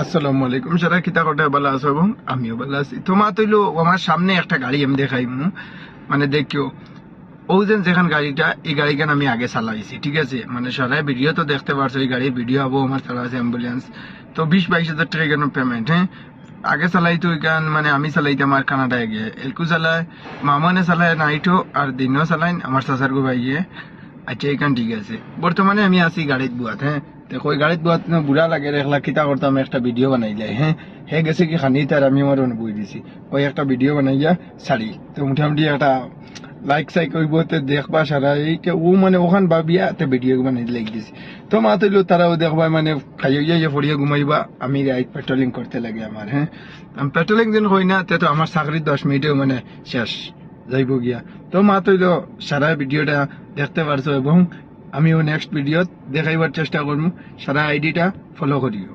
আসসালামু আলাইকুম। সারা কিতা করতে ভালো আছো এবং আমিও ভালো আছি। তোমার তৈলো আমার সামনে একটা গাড়ি আমি দেখাইমু, মানে দেখিও ও যেখান গাড়িটা, এই গাড়িখান আমি আগে চালাইছি, ঠিক আছে? মানে সারা ভিডিও তো দেখতে পারছো, এই গাড়ির ভিডিও হবো আমার চালা আছে অ্যাম্বুলেন্স। তো 20-22 হাজার টাকা কেন পেমেন্ট, হ্যাঁ। আগে চালাই তো এখান মানে আমি চালাইতাম আর কানাডায় গিয়ে এলকু চালায়, মামানে চালায় নাইটও আর দিনও চালাই আমার চাচার গো ভাইয়ে। আচ্ছা এখান ঠিক আছে, বর্তমানে আমি আছি গাড়িত বুয়াত, হ্যাঁ। দেখো ওই গাড়িত বুয়াত বুড়া লাগে, একলা কিতা করতাম একটা ভিডিও বানাইলাই, হ্যাঁ। হে গেছে কি খানি তার আমি আমার বই দিছি, ওই একটা ভিডিও বানাইয়া ছাড়ি। তো মোটামুটি একটা লাইক সাইক ওই বইতে দেখবা সারা এই ও মানে ওখান ভাবিয়া তো ভিডিও বানাই লাইক দিছি। তো মা তৈল তারাও দেখবা মানে খাইয়া ফড়িয়া ঘুমাইবা, আমি রাইট পেট্রোলিং করতে লাগে আমার, হ্যাঁ। আমি পেট্রোলিং দিন হই না তো আমার চাকরির 10 মিনিটেও মানে শেষ যাইব গিয়া। তো মা তৈল সারা ভিডিওটা দেখতে পারছো এবং আমিও নেক্সট ভিডিওত দেখাইবার চেষ্টা করবো। সারা আইডিটা ফলো করিও।